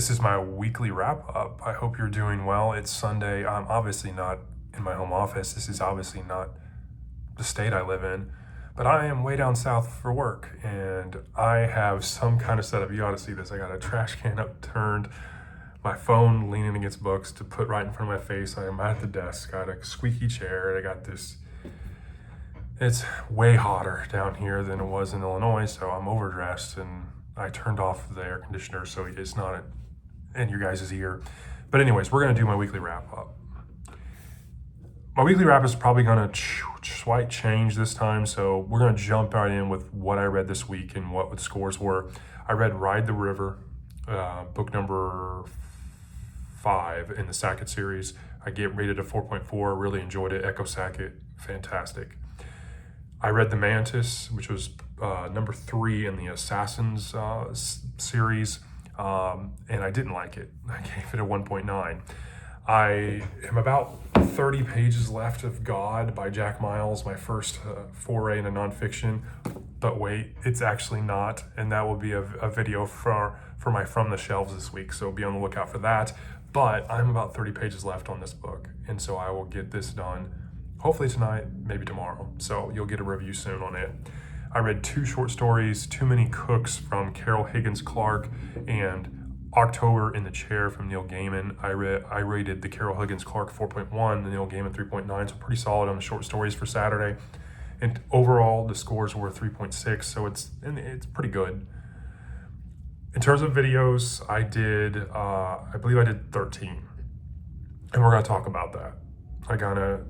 This is my weekly wrap up. I hope you're doing well. It's Sunday. I'm obviously not in my home office. This is obviously not the state I live in, but I am way down south for work and I have some kind of setup. You ought to see this. I got a trash can upturned, my phone leaning against books to put right in front of my face. I am at the desk, got a squeaky chair. I got this. It's way hotter down here than it was in Illinois, so I'm overdressed and I turned off the air conditioner so it's not in your guys' ear. But anyways, we're gonna do my weekly wrap up. My weekly wrap is probably gonna slight change this time, so we're gonna jump right in with what I read this week and what the scores were. I read Ride the River, book number 5 in the Sackett series. I get rated a 4.4, really enjoyed it. Echo Sackett, fantastic. I read The Mantis, which was number 3 in the Assassins series, and I didn't like it. I gave it a 1.9. I am about 30 pages left of God by Jack Miles, my first foray into nonfiction. But wait, it's actually not, and that will be a video for my From the Shelves this week, so be on the lookout for that. But I'm about 30 pages left on this book, and so I will get this done hopefully tonight, maybe tomorrow. So you'll get a review soon on it. I read 2 short stories, Too Many Cooks from Carol Higgins Clark and October in the Chair from Neil Gaiman. I rated the Carol Higgins Clark 4.1, the Neil Gaiman 3.9, so pretty solid on the short stories for Saturday. And overall, the scores were 3.6, so it's pretty good. In terms of videos, I believe I did 13, and we're gonna talk about that. I gotta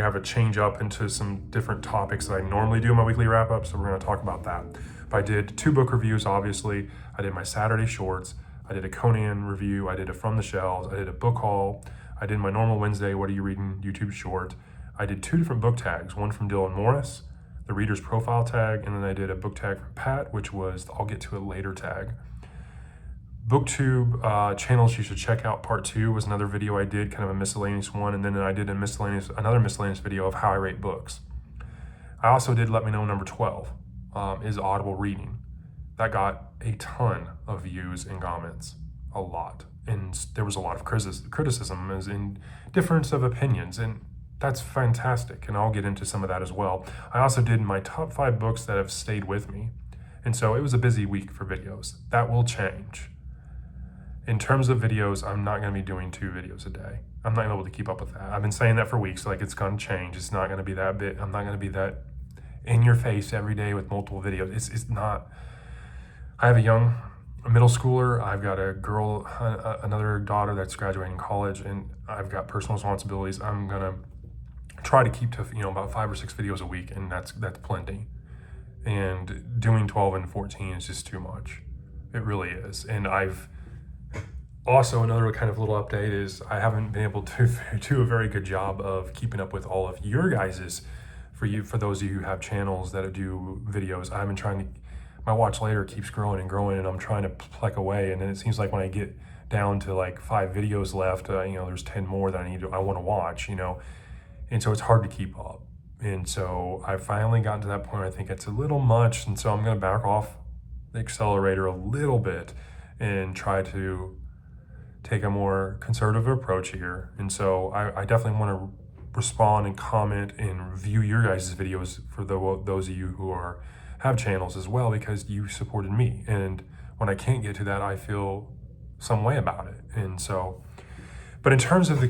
have a change up into some different topics that I normally do in my weekly wrap up, so we're gonna talk about that. But I did 2 book reviews, obviously. I did my Saturday shorts. I did a Conan review. I did a From the Shelves. I did a book haul. I did my normal Wednesday, What Are You Reading YouTube short. I did 2 different book tags, one from Dylan Morris, the reader's profile tag, and then I did a book tag from Pat, which was the I'll get to it later tag. BookTube channels you should check out part 2 was another video I did, kind of a miscellaneous one, and then I did another miscellaneous video of how I rate books. I also did Let Me Know number 12 is audible reading. That got a ton of views and comments, a lot, and there was a lot of criticism as in difference of opinions, and that's fantastic, and I'll get into some of that as well. I also did my top 5 books that have stayed with me, and so it was a busy week for videos. That will change. In terms of videos, I'm not going to be doing 2 videos a day. I'm not able to keep up with that. I've been saying that for weeks, like it's going to change. It's not going to be that big. I'm not going to be that in your face every day with multiple videos. It's not. I have a middle schooler. I've got a girl, another daughter that's graduating college, and I've got personal responsibilities. I'm going to try to keep to, about 5 or 6 videos a week, and that's plenty. And doing 12 and 14 is just too much. It really is. And also, another kind of little update is I haven't been able to do a very good job of keeping up with all of your guys's, for those of you who have channels that do videos. I've been trying to, my watch later keeps growing and growing, and I'm trying to pluck away, and then it seems like when I get down to like 5 videos left, there's 10 more that I want to watch, and so it's hard to keep up. And so I've finally gotten to that point where I think it's a little much, and so I'm going to back off the accelerator a little bit and try to take a more conservative approach here. And so I definitely want to respond and comment and review your guys' videos for those of you who have channels as well, because you supported me. And when I can't get to that, I feel some way about it. And so, but in terms of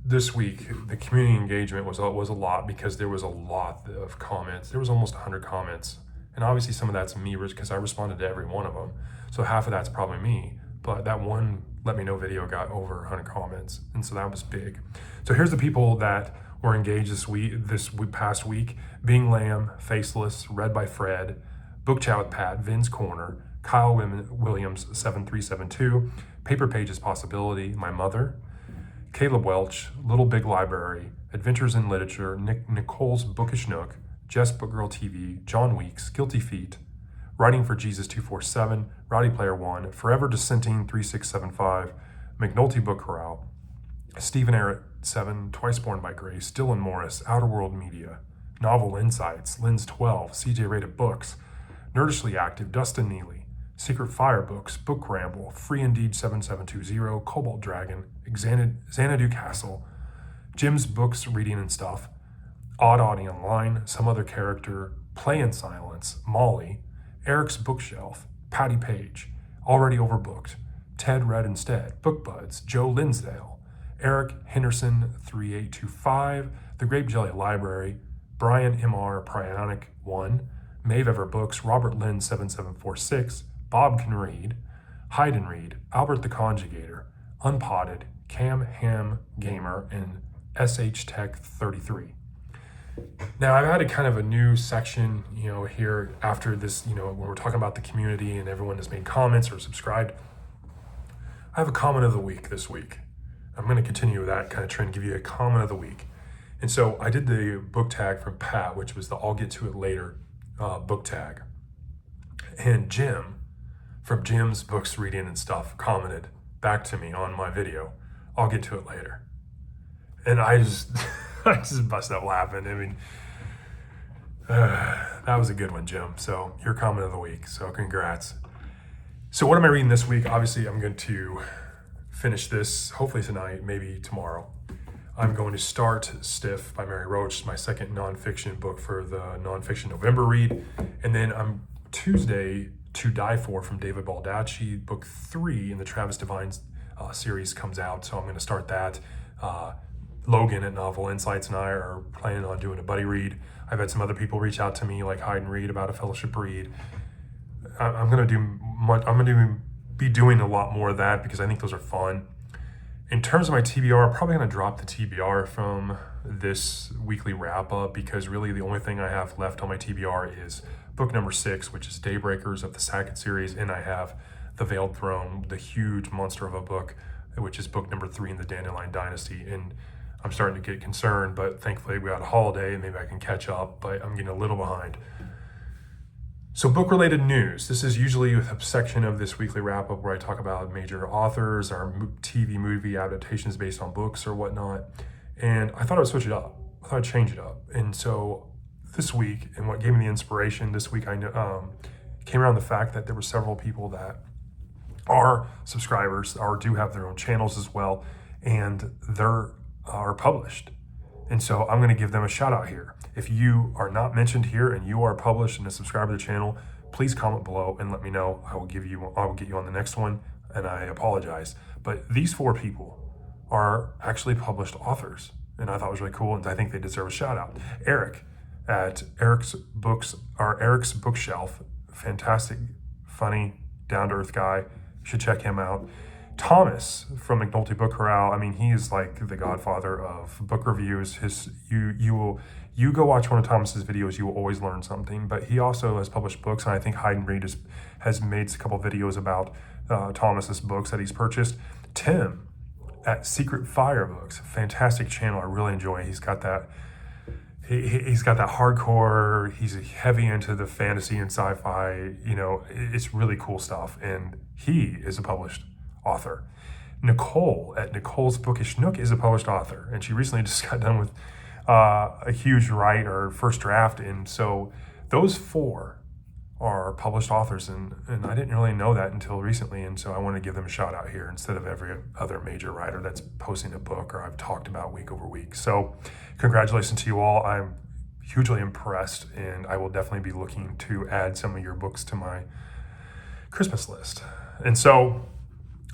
this week, the community engagement was a lot, because there was a lot of comments. There was almost 100 comments. And obviously some of that's me, because I responded to every one of them. So half of that's probably me. But that one Let Me Know video got over 100 comments, and so that was big. So here's the people that were engaged this past week: Being Lamb, Faceless, Read by Fred, Book Chat with Pat, Vin's Corner, Kyle Williams 7372, Paper Pages Possibility, My Mother, Caleb Welch, Little Big Library, Adventures in Literature, Nicole's Bookish Nook, Jess Bookgirl TV, John Weeks, Guilty Feet, Writing for Jesus 247, Rowdy Player 1, Forever Dissenting 3675, McNulty Book Corral, Stephen Arrett 7, Twice Born by Grace, Dylan Morris, Outer World Media, Novel Insights, Lynn's 12, CJ Rated Books, Nerdishly Active, Dustin Neely, Secret Fire Books, Book Ramble, Free Indeed 7720, Cobalt Dragon, Xanadu Castle, Jim's Books, Reading and Stuff, Odd Audie Online, Some Other Character, Play in Silence, Molly, Eric's Bookshelf, Patty Page, Already Overbooked, Ted Read Instead, Book Buds, Joe Linsdale, Eric Henderson 3825, The Grape Jelly Library, Brian MR Prionic 1, Maeve Ever Books, Robert Lynn 7746, Bob Can Read, Hide and Read, Albert the Conjugator, Unpotted, Cam Ham Gamer, and SH Tech 33. Now, I've added kind of a new section, here after this, when we're talking about the community and everyone has made comments or subscribed. I have a comment of the week this week. I'm going to continue that kind of trend, give you a comment of the week. And so I did the book tag from Pat, which was the I'll Get to It Later book tag. And Jim, from Jim's Books, Reading and Stuff, commented back to me on my video, I'll get to it later. And I just busted up laughing. I mean, that was a good one, Jim. So your comment of the week. So congrats. So what am I reading this week? Obviously, I'm going to finish this hopefully tonight, maybe tomorrow. I'm going to start Stiff by Mary Roach, my second nonfiction book for the nonfiction November read. And then I'm Tuesday, To Die For from David Baldacci, book 3 in the Travis Devine series comes out. So I'm going to start that. Logan at Novel Insights and I are planning on doing a buddy read. I've had some other people reach out to me, like Hide and Read, about a fellowship read. I'm going to be doing a lot more of that because I think those are fun. In terms of my TBR, I'm probably going to drop the TBR from this weekly wrap up because really the only thing I have left on my TBR is book number 6, which is Daybreakers of the Sackett series, and I have The Veiled Throne, the huge monster of a book, which is book number 3 in the Dandelion Dynasty. And I'm starting to get concerned, but thankfully we got a holiday and maybe I can catch up, but I'm getting a little behind. So book-related news. This is usually a section of this weekly wrap-up where I talk about major authors or TV movie adaptations based on books or whatnot. And I thought I would switch it up. I thought I'd change it up. And so this week, and what gave me the inspiration this week, I came around the fact that there were several people that are subscribers or do have their own channels as well, and they're published. And so I'm going to give them a shout out here. If you are not mentioned here and you are published and a subscriber to the channel, please comment below and let me know. I will get you on the next one, and I apologize. But these 4 people are actually published authors, and I thought it was really cool, and I think they deserve a shout out. Eric at Eric's Books, or Eric's Bookshelf, fantastic, funny, down-to-earth guy. You should check him out. Thomas from McNulty Book Corral. I mean, he is like the godfather of book reviews. You go watch one of Thomas's videos, you will always learn something. But he also has published books, and I think Hide and Read has made a couple videos about Thomas's books that he's purchased. Tim at Secret Fire Books, fantastic channel. I really enjoy it. He's got that. He's got that hardcore. He's heavy into the fantasy and sci-fi. It's really cool stuff, and he is a published author. Nicole at Nicole's Bookish Nook is a published author, and she recently just got done with a huge write or first draft, and so those 4 are published authors, and I didn't really know that until recently, and so I want to give them a shout out here instead of every other major writer that's posting a book or I've talked about week over week. So congratulations to you all. I'm hugely impressed, and I will definitely be looking to add some of your books to my Christmas list. And so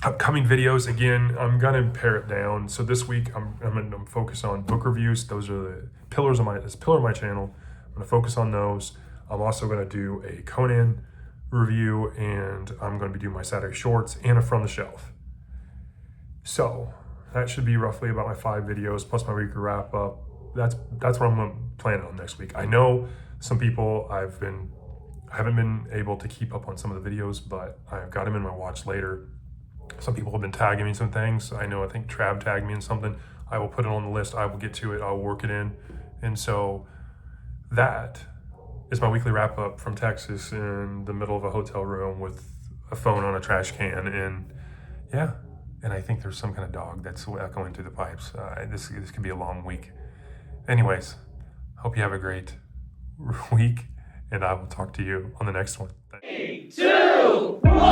upcoming videos, again, I'm gonna pare it down. So this week I'm gonna focus on book reviews. Those are the pillars of my channel. I'm gonna focus on those. I'm also gonna do a Conan review, and I'm gonna be doing my Saturday shorts and a From the Shelf. So that should be roughly about my 5 videos plus my weekly wrap up. That's what I'm gonna plan on next week. I know some people I haven't been able to keep up on some of the videos, but I've got them in my watch later. Some people have been tagging me some things. I think Trav tagged me in something. I will put it on the list. I will get to it. I'll work it in. And so that is my weekly wrap up from Texas in the middle of a hotel room with a phone on a trash can. And yeah, and I think there's some kind of dog that's echoing through the pipes. This could be a long week. Anyways, hope you have a great week, and I will talk to you on the next one. 3, 2, 1.